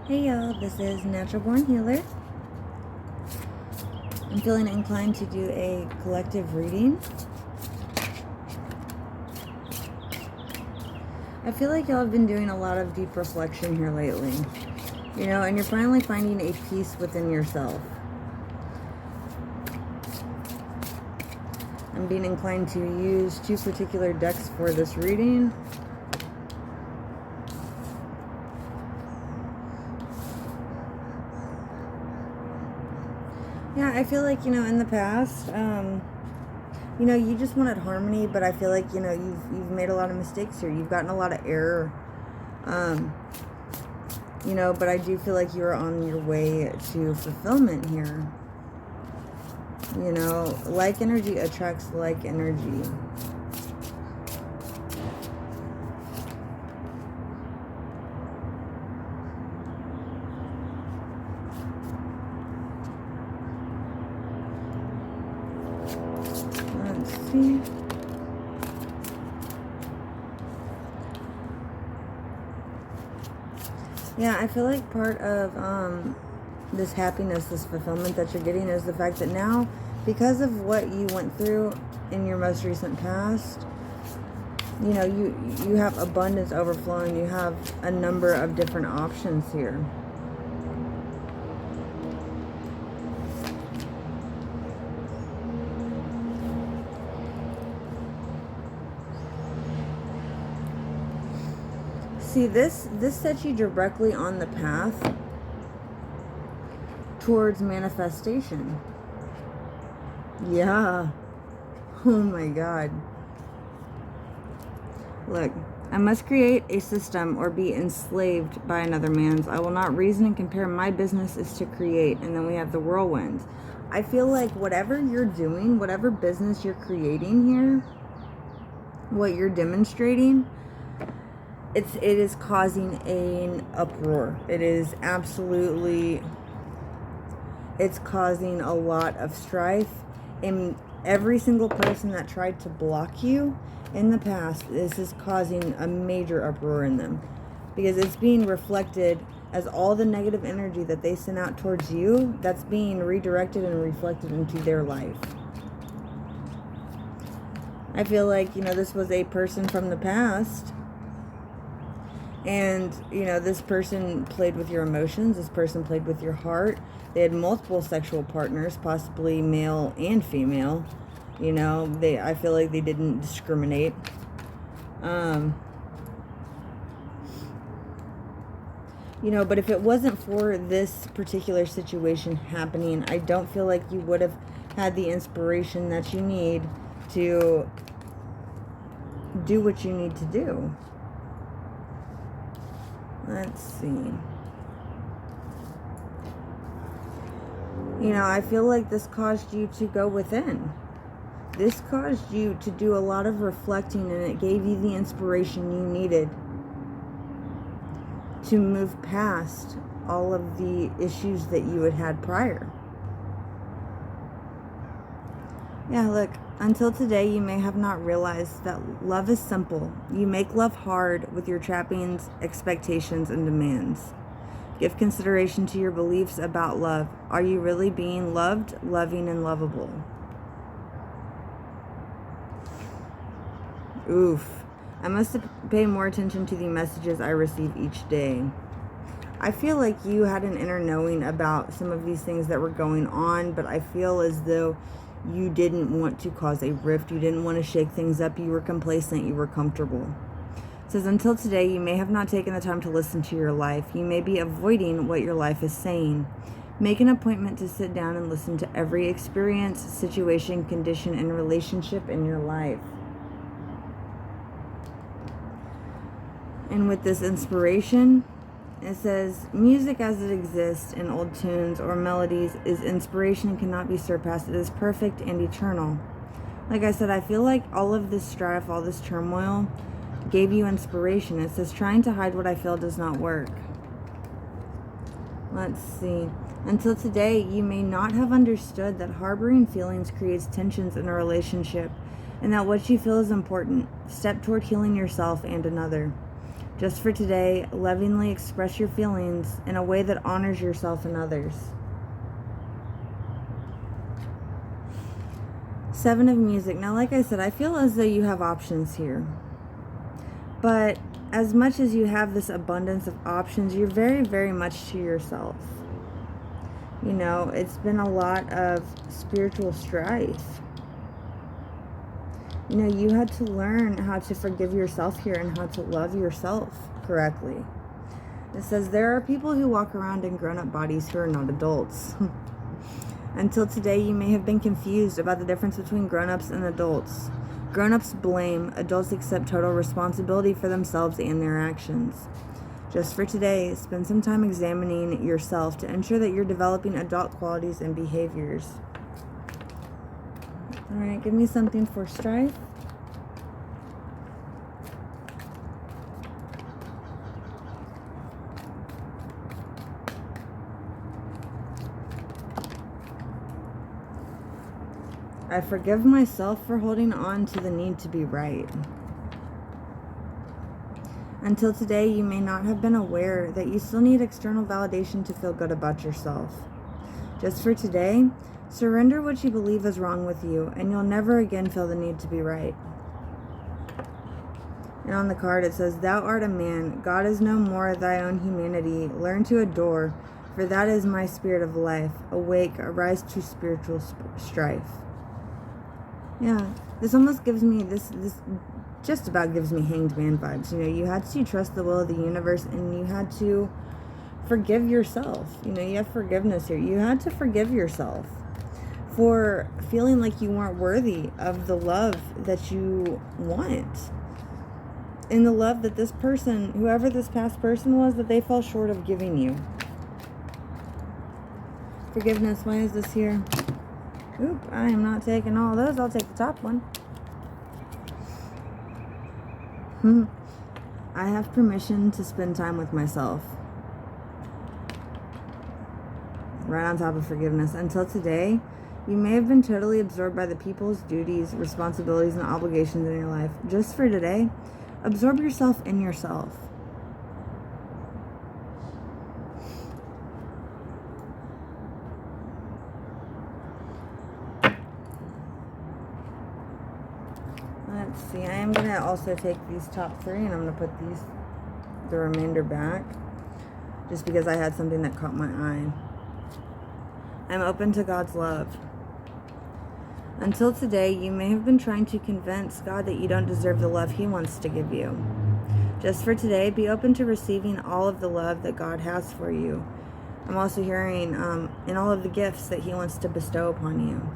Hey y'all, this is Natural Born Healer. I'm feeling inclined to do a collective reading. I feel like y'all have been doing a lot of deep reflection here lately, and you're finally finding a peace within yourself. I'm being inclined to use two particular decks for this reading. Yeah, I feel like, in the past, you just wanted harmony, but I feel like, you've made a lot of mistakes here. You've gotten a lot of error. But I do feel like you're on your way to fulfillment here. Like energy attracts like energy. Let's see. Yeah, I feel like part of this happiness, this fulfillment that you're getting is the fact that now, because of what you went through in your most recent past, you have abundance overflowing. You have a number of different options here. See, this sets you directly on the path towards manifestation. Yeah. Oh my God. Look, I must create a system or be enslaved by another man's. I will not reason and compare. My business is to create. And then we have the whirlwind. I feel like whatever you're doing, whatever business you're creating here, what you're demonstrating, it is causing an uproar. It is absolutely, it's causing a lot of strife. And every single person that tried to block you in the past, this is causing a major uproar in them. Because it's being reflected as all the negative energy that they sent out towards you, that's being redirected and reflected into their life. I feel like, this was a person from the past. And, this person played with your emotions. This person played with your heart. They had multiple sexual partners, possibly male and female. I feel like they didn't discriminate. But if it wasn't for this particular situation happening, I don't feel like you would have had the inspiration that you need to do what you need to do. Let's see. I feel like this caused you to go within. This caused you to do a lot of reflecting, and it gave you the inspiration you needed to move past all of the issues that you had prior. Yeah, look, until today, you may have not realized that love is simple. You make love hard with your trappings, expectations, and demands. Give consideration to your beliefs about love. Are you really being loved, loving, and lovable? Oof. I must pay more attention to the messages I receive each day. I feel like you had an inner knowing about some of these things that were going on, but I feel as though you didn't want to cause a rift. You didn't want to shake things up. You were complacent. You were comfortable. It says, until today, you may have not taken the time to listen to your life. You may be avoiding what your life is saying. Make an appointment to sit down and listen to every experience, situation, condition, and relationship in your life. And with this inspiration, it says, music as it exists in old tunes or melodies is inspiration and cannot be surpassed. It is perfect and eternal. Like I said, I feel like all of this strife, all this turmoil gave you inspiration. It says, trying to hide what I feel does not work. Let's see. Until today, you may not have understood that harboring feelings creates tensions in a relationship, and that what you feel is important. Step toward healing yourself and another. Just for today, lovingly express your feelings in a way that honors yourself and others. 7 of music. Now, like I said, I feel as though you have options here. But as much as you have this abundance of options, you're very, very much to yourself. You know, it's been a lot of spiritual strife. You know, you had to learn how to forgive yourself here and how to love yourself correctly. It says there are people who walk around in grown-up bodies who are not adults. Until today, you may have been confused about the difference between grown-ups and adults. Grown-ups blame, adults accept total responsibility for themselves and their actions. Just for today, spend some time examining yourself to ensure that you're developing adult qualities and behaviors. All right, give me something for strife. I forgive myself for holding on to the need to be right. Until today, you may not have been aware that you still need external validation to feel good about yourself. Just for today, surrender what you believe is wrong with you, and you'll never again feel the need to be right. And on the card it says, Thou art a man, God is no more thy own humanity. Learn to adore, for that is my spirit of life. Awake, arise to spiritual strife. Yeah, this almost gives me, this just about gives me Hanged Man vibes. You know, you had to trust the will of the universe, and you had to forgive yourself. You know, you have forgiveness here. You had to forgive yourself for feeling like you weren't worthy of the love that you want. And the love that this person, whoever this past person was, that they fell short of giving you. Forgiveness, why is this here? Oop, I am not taking all those. I'll take the top one. I have permission to spend time with myself. Right on top of forgiveness. Until today, you may have been totally absorbed by the people's duties, responsibilities, and obligations in your life. Just for today, absorb yourself in yourself. Let's see, I am going to also take these top 3 and I'm going to put the remainder back. Just because I had something that caught my eye. I'm open to God's love. Until today, you may have been trying to convince God that you don't deserve the love He wants to give you. Just for today, be open to receiving all of the love that God has for you. I'm also hearing in all of the gifts that He wants to bestow upon you.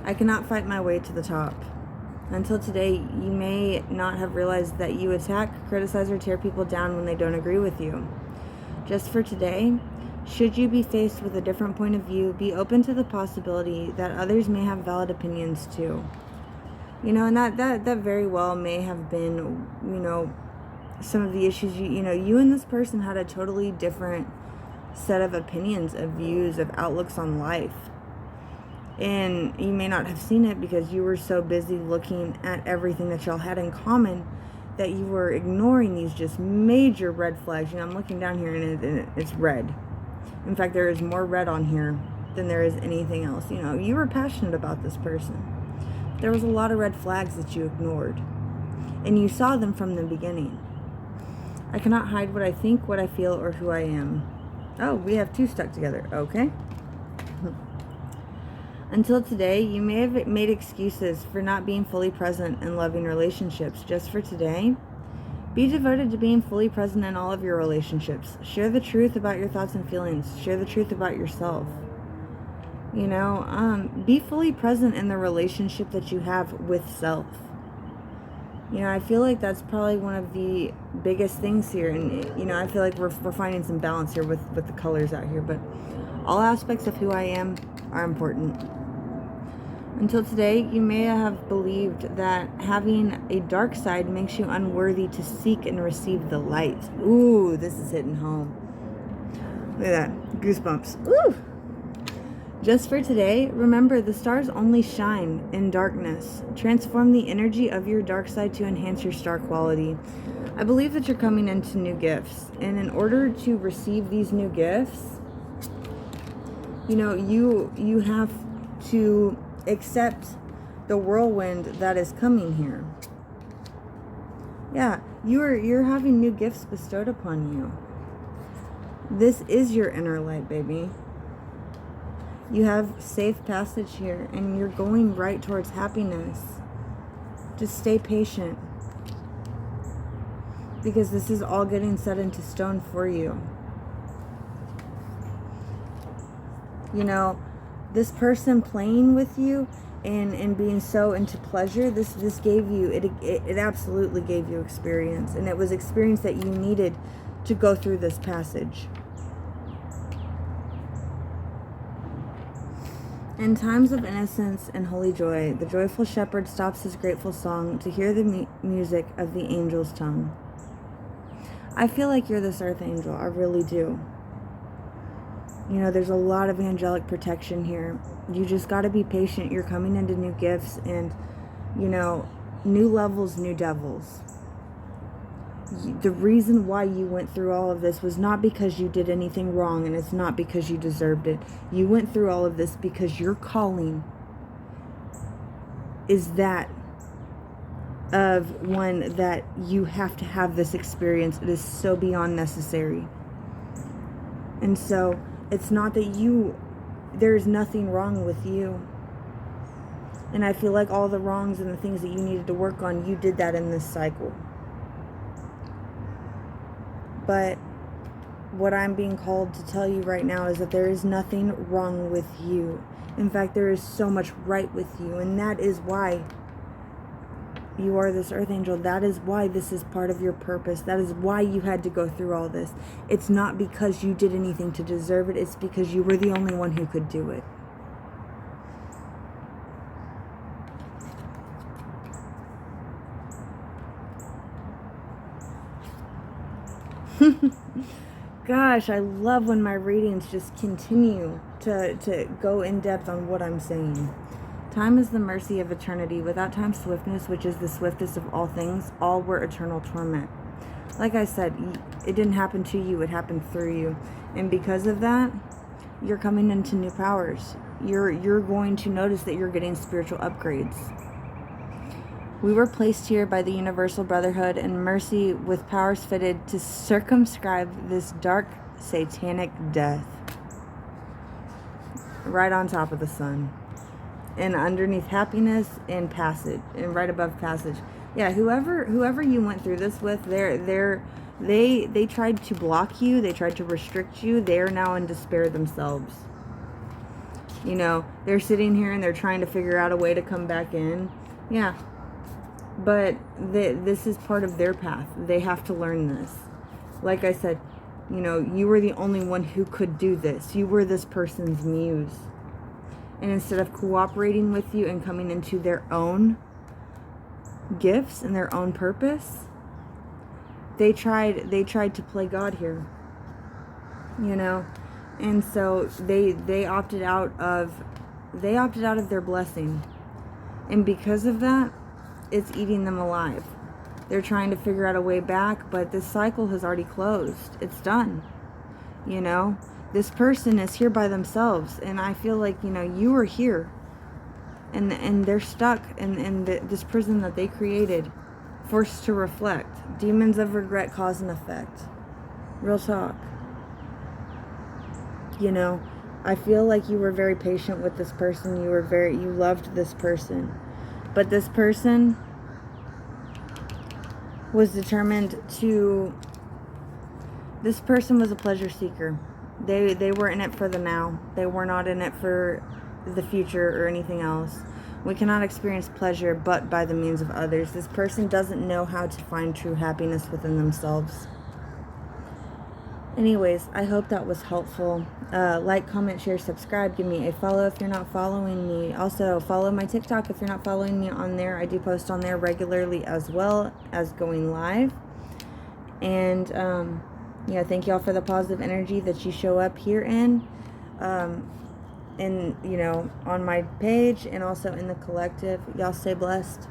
I cannot fight my way to the top. Until today, you may not have realized that you attack, criticize, or tear people down when they don't agree with you. Just for today, should you be faced with a different point of view, be open to the possibility that others may have valid opinions too. You know, and that very well may have been, you know, some of the issues, you know, you and this person had a totally different set of opinions, of views, of outlooks on life. And you may not have seen it because you were so busy looking at everything that y'all had in common that you were ignoring these just major red flags. You know, I'm looking down here and it's red. In fact, there is more red on here than there is anything else. You know, you were passionate about this person. There was a lot of red flags that you ignored. And you saw them from the beginning. I cannot hide what I think, what I feel, or who I am. Oh, we have 2 stuck together. Okay. Until today, you may have made excuses for not being fully present in loving relationships. Just for today, be devoted to being fully present in all of your relationships. Share the truth about your thoughts and feelings. Share the truth about yourself. You know, be fully present in the relationship that you have with self. You know, I feel like that's probably one of the biggest things here. And, you know, I feel like we're finding some balance here with the colors out here. But all aspects of who I am are important. Until today, you may have believed that having a dark side makes you unworthy to seek and receive the light. Ooh, this is hitting home. Look at that. Goosebumps. Ooh. Just for today, remember the stars only shine in darkness. Transform the energy of your dark side to enhance your star quality. I believe that you're coming into new gifts, and in order to receive these new gifts, you have to accept the whirlwind that is coming here. Yeah, you're having new gifts bestowed upon you. This is your inner light, baby. You have safe passage here, and you're going right towards happiness. Just stay patient, because this is all getting set into stone for you. This person playing with you and being so into pleasure, this gave you, it absolutely gave you experience. And it was experience that you needed to go through this passage. In times of innocence and holy joy, the joyful shepherd stops his grateful song to hear the music of the angel's tongue. I feel like you're this earth angel. I really do. There's a lot of angelic protection here. You just got to be patient. You're coming into new gifts and, new levels, new devils. The reason why you went through all of this was not because you did anything wrong, and it's not because you deserved it. You went through all of this because your calling is that of one that you have to have this experience. It is so beyond necessary. And so it's not that there's nothing wrong with you. And I feel like all the wrongs and the things that you needed to work on, you did that in this cycle. But what I'm being called to tell you right now is that there is nothing wrong with you. In fact, there is so much right with you. And that is why you are this earth angel. That is why this is part of your purpose. That is why you had to go through all this. It's not because you did anything to deserve it. It's because you were the only one who could do it. Gosh, I love when my readings just continue to go in depth on what I'm saying. Time is the mercy of eternity. Without time's swiftness, which is the swiftest of all things, all were eternal torment. Like I said, it didn't happen to you, it happened through you. And because of that, you're coming into new powers. You're going to notice that you're getting spiritual upgrades. We were placed here by the Universal Brotherhood and Mercy with powers fitted to circumscribe this dark, satanic death. Right on top of the sun. And underneath happiness and passage. And right above passage. Yeah, whoever you went through this with, they tried to block you. They tried to restrict you. They are now in despair themselves. They're sitting here and they're trying to figure out a way to come back in. Yeah. But this is part of their path. They have to learn this. Like I said, you were the only one who could do this. You were this person's muse. And instead of cooperating with you and coming into their own gifts and their own purpose, they tried to play God here. And so they opted out of their blessing. And because of that, it's eating them alive. They're trying to figure out a way back, but this cycle has already closed. It's done. This person is here by themselves, and I feel like, you are here, and they're stuck in this prison that they created, forced to reflect. Demons of regret, cause and effect. Real talk. I feel like you were very patient with this person. You loved this person. But this person was determined to... This person was a pleasure seeker. They were in it for the now. They were not in it for the future or anything else. We cannot experience pleasure but by the means of others. This person doesn't know how to find true happiness within themselves. Anyways, I hope that was helpful. Like, comment, share, subscribe. Give me a follow if you're not following me. Also, follow my TikTok if you're not following me on there. I do post on there regularly as well as going live. And, thank y'all for the positive energy that you show up here in. and, on my page and also in the collective. Y'all stay blessed.